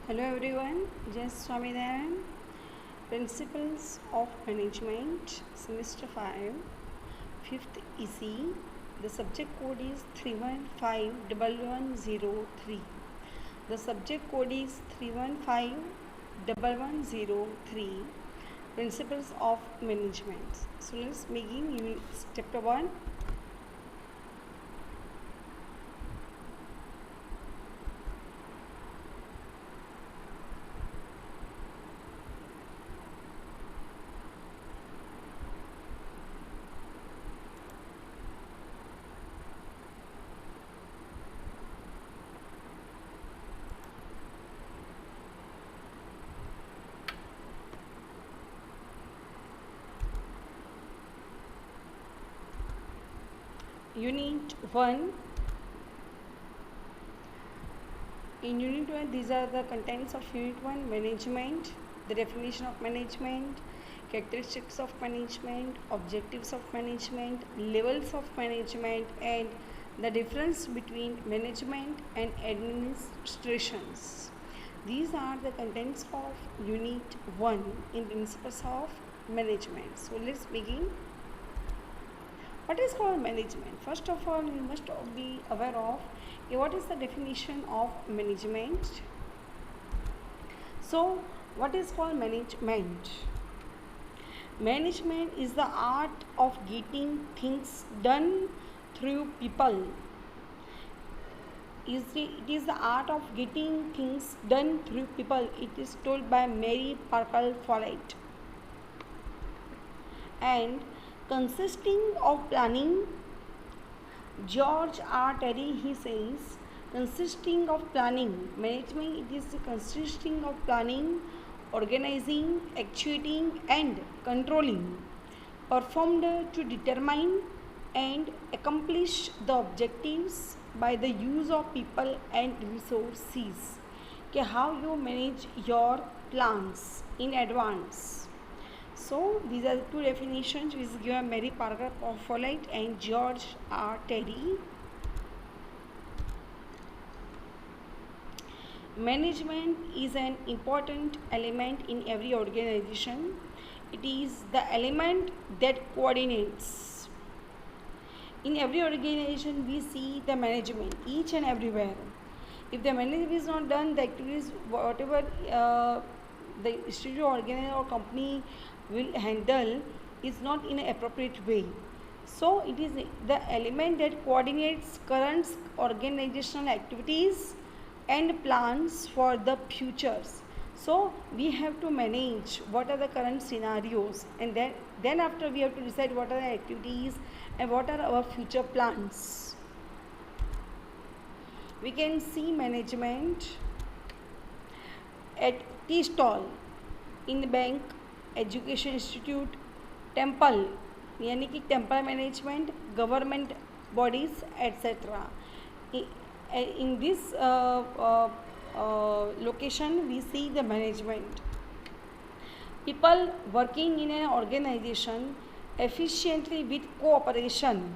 Hello everyone, Jai Swaminarayan, Principles of Management, Semester 5, 5th EC. The subject code is 3151103. The subject code is 3151103. Principles of Management. So let's begin unit chapter 1. Unit 1. In Unit 1, these are the contents of Unit 1: Management, the definition of management, characteristics of management, objectives of management, levels of management, and the difference between management and administrations. These are the contents of Unit 1 in Principles of Management. So let's begin. What is called management? First of all, you must be aware of what is the definition of management. So, what is called management? Management is the art of getting things done through people. It is the art of getting things done through people. It is told by Mary Parker Follett. And consisting of planning, George R. Terry, he says, consisting of planning, management, it is consisting of planning, organizing, actuating and controlling, performed to determine and accomplish the objectives by the use of people and resources. Okay, how you manage your plans in advance. So these are the two definitions which is given Mary Parker Follett and George R. Terry. Management is an important element in every organization. It is the element that coordinates. In every organization, we see the management each and everywhere. If the management is not done, the activities, whatever the institute, organization or company will handle is not in an appropriate way. So it is the element that coordinates current organizational activities and plans for the futures. So we have to manage what are the current scenarios, and then after we have to decide what are the activities and what are our future plans. We can see management at tea stall, in the bank, education institute, temple यानी कि temple management, government bodies etcetera. In this location we see the management. People working in an organization efficiently with cooperation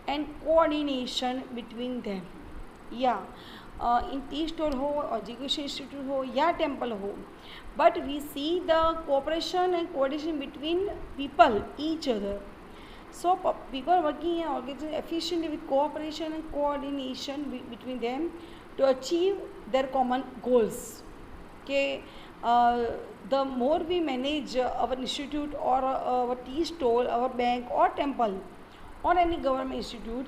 and coordination between them. In T store हो, education institute हो या temple हो, but we see the cooperation and coordination between people, each other. So people working in organization efficiently with cooperation and coordination between them to achieve their common goals. Okay, the more we manage our institute or our tea stall, our bank or temple or any government institute,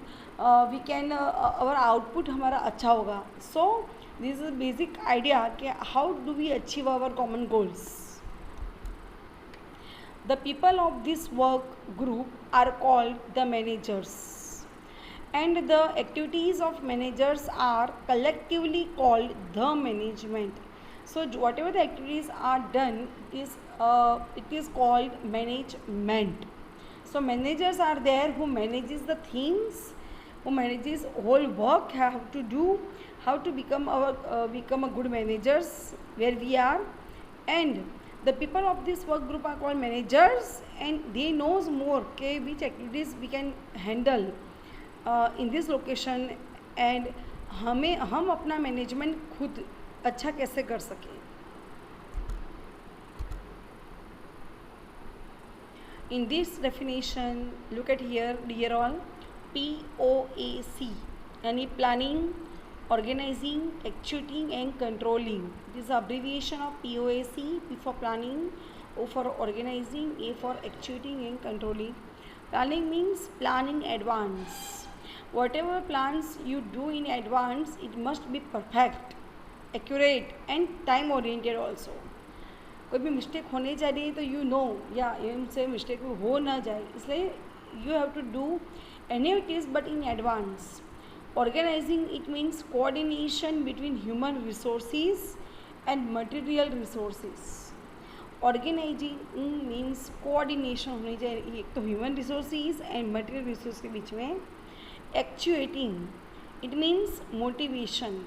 we can our output हमारा अच्छा होगा. So this is a basic idea कि how do we achieve our common goals. The people of this work group are called the managers, and the activities of managers are collectively called the management. So whatever the activities are done, it is called management. So managers are there who manages the things, who manages whole work, how to do, how to become a good managers where we are. And the people of this work group are called managers, and they knows more okay, which activities we can handle in this location, and हम अपना management खुद अच्छा कैसे कर सकें. In this definition, look at here, dear all, POAC, यानी planning, organizing, executing and controlling. This is abbreviation of POAC. P for planning, O for organizing, A for executing and controlling. Planning means plan in advance. Whatever plans you do in advance, it must be perfect, accurate and time oriented also. कोई भी mistake होने जा रही है तो you know या इनसे mistake हो ना जाए, इसलिए you have to do any it is but in advance. Organising it means coordination between human resources and material resources. Organising means coordination होनी चाहिए एक तो human resources and material resource के बीच में. Actuating it means motivation.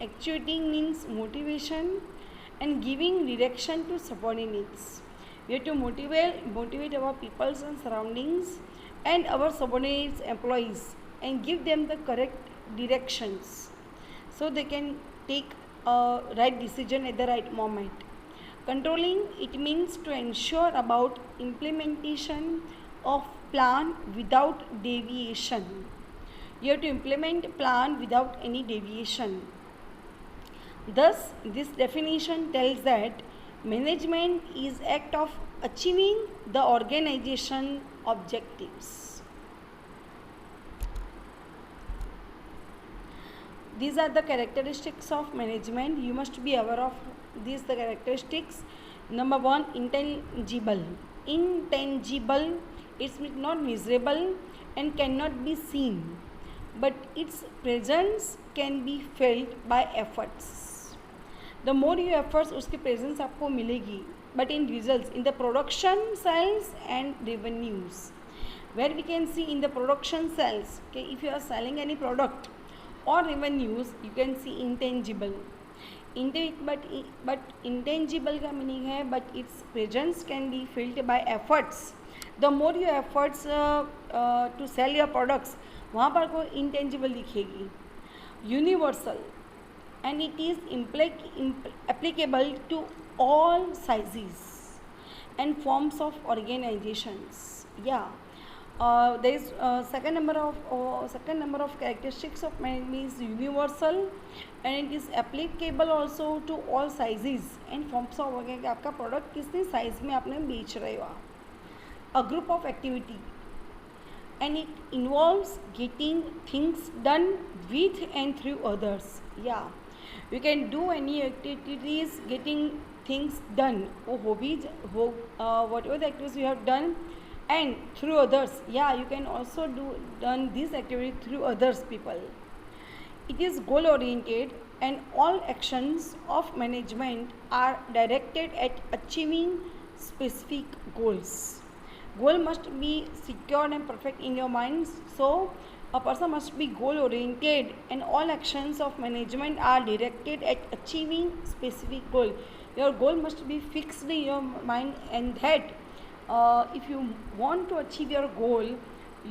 Actuating means motivation and giving direction to subordinates. We have to motivate our peoples and surroundings and our subordinates employees and give them the correct directions so they can take a right decision at the right moment. Controlling it means to ensure about implementation of plan without deviation. You have to implement plan without any deviation. Thus, this definition tells that management is act of achieving the organization objectives. These are the characteristics of management. You must be aware of these the characteristics. Number one, intangible. Intangible, it's not measurable and cannot be seen, but its presence can be felt by efforts. The more you efforts, उसकी presence आपको मिलेगी. But in results, in the production sales and revenues, where we can see in the production sales, okay, if you are selling any product or revenues, you can see intangible. But intangible का meaning है, but its presence can be felt by efforts. The more you efforts to sell your products, वहाँ पर कोई intangible दिखेगी. Universal. And it is applicable to all sizes and forms of organizations. Yeah, there is second number of characteristics of management is universal, and it is applicable also to all sizes and forms of organization. आपका product कितने size में आपने बेच रहे हो. A group of activity, and it involves getting things done with and through others. Yeah. You can do any activities getting things done, or hobbies, whatever the activities you have done, and through others. Yeah, you can also done this activity through others people. It is goal oriented, and all actions of management are directed at achieving specific goals. Goal must be secured and perfect in your minds. So a person must be goal oriented, and all actions of management are directed at achieving specific goal. Your goal must be fixed in your mind, and that if you want to achieve your goal,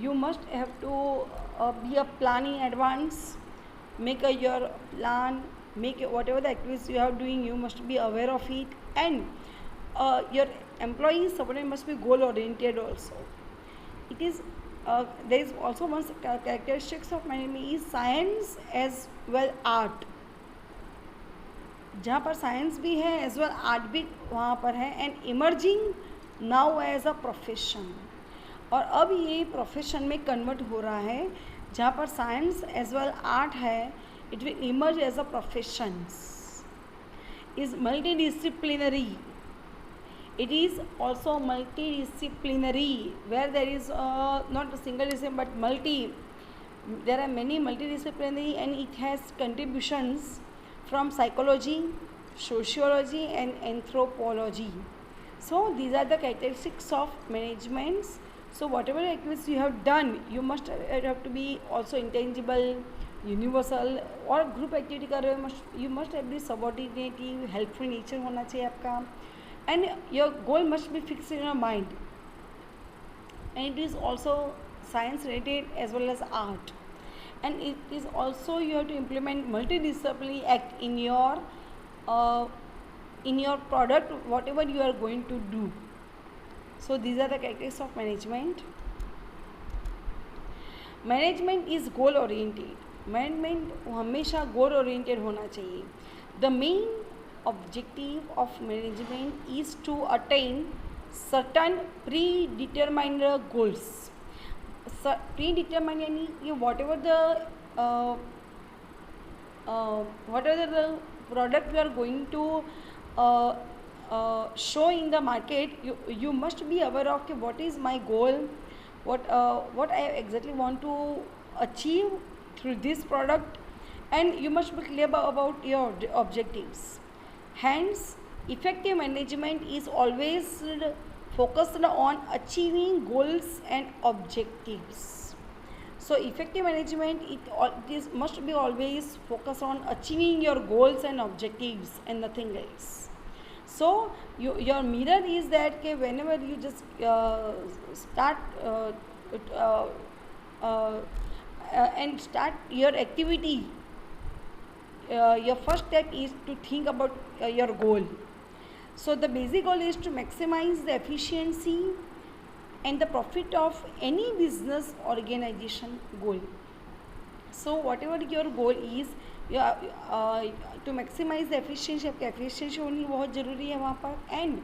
you must have to be a plan in advance. Make your plan, make whatever the activities you are doing, you must be aware of it, and your employees subordinate must be goal oriented also. It is there is also one characteristics of management is science as well art. जहाँ पर science भी है as well art भी वहाँ पर है. And emerging now as a profession, और अब ये प्रोफेशन में कन्वर्ट हो रहा है. जहाँ पर साइंस एज वेल आर्ट है, it will emerge as a professions. Is multidisciplinary. It is also multidisciplinary, where there is not a single discipline but multi. There are many multidisciplinary, and it has contributions from psychology, sociology, and anthropology. So these are the characteristics of management. So whatever activities you have done, you must have to be also intangible, universal, और group activity कर रहे हो, you must have be subordinative, helpful nature होना चाहिए आपका. And your goal must be fixed in your mind, and it is also science related as well as art. and it is also you have to implement multidisciplinary act uh, in your product, whatever you are going to do. So these are the characteristics of management. Management is goal oriented. Management हमेशा goal oriented होना चाहिए. The main objective of management is to attain certain predetermined goals. Predetermined यानी कि whatever the product you are going to show in the market, you must be aware of what is my goal, what I exactly want to achieve through this product, and you must be clear about your objectives. Hence, effective management is always focused on achieving goals and objectives. So effective management, it must be always focused on achieving your goals and objectives and nothing else. So your mirror is that whenever you just start and start your activity, your first step is to think about your goal. So the basic goal is to maximize the efficiency and the profit of any business organization goal. So whatever your goal is, to maximize the efficiency. आपकी efficiency होनी बहुत ज़रूरी है वहाँ पर. And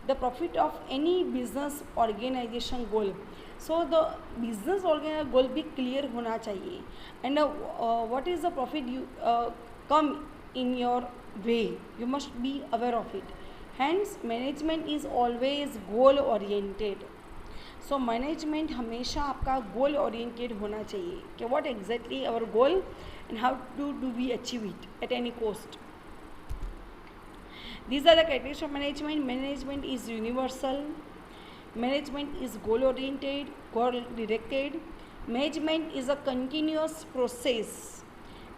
the profit of any business organization goal. So the business organization goal भी clear होना चाहिए. And what is the profit you come in your way, you must be aware of it. Hence management is always goal oriented. So management हमेशा आपका goal oriented होना चाहिए कि what exactly our goal and how do we achieve it at any cost. These are the characteristics of management. Management is universal. Management is goal oriented, goal directed. Management is a continuous process.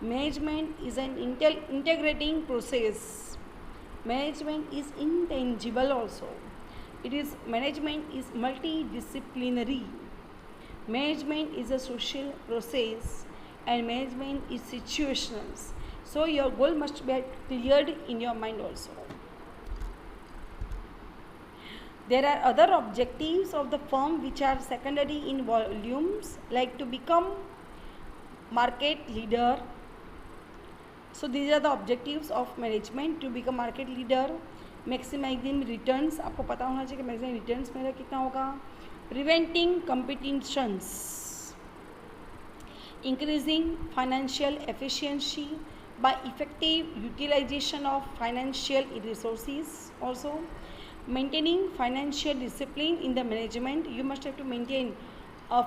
Management is an integrating process. Management is intangible also. Management is multidisciplinary. Management is a social process. And management is situational. So your goal must be cleared in your mind also. There are other objectives of the firm which are secondary in volumes, like to become market leader. So these are the objectives of management: to become market leader, maximizing returns. आपको पता होना चाहिए कि maximum returns मेरा कितना होगा. Preventing competitions. Increasing financial efficiency by effective utilization of financial resources. Also, maintaining financial discipline in the management. You must have to maintain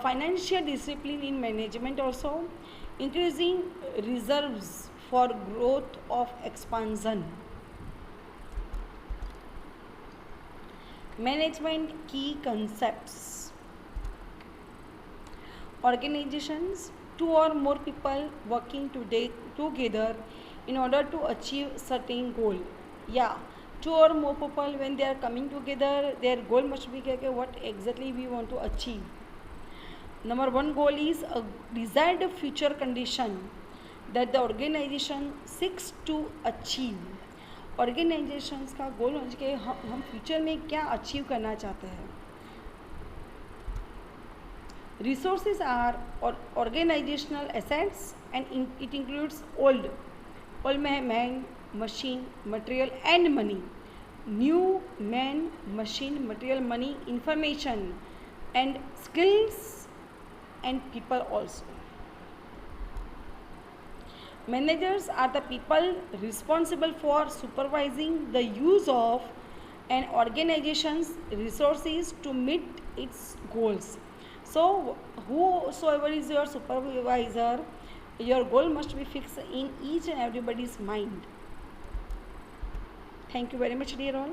financial discipline in management also. Increasing reserves for growth of expansion. Management key concepts. Organizations, two or more people working together in order to achieve certain goal. Yeah, two or more people, when they are coming together, their goal must be what exactly we want to achieve. Number one goal is a desired future condition that the organization seeks to achieve. Organizations का गोल होना चाहिए हम future में क्या achieve करना चाहते हैं. Resources are organizational assets, and it includes old man, machine, material and money. New man, machine, material, money, information and skills and people also. Managers are the people responsible for supervising the use of an organization's resources to meet its goals. So whosoever is your supervisor, your goal must be fixed in each and everybody's mind. Thank you very much, dear all.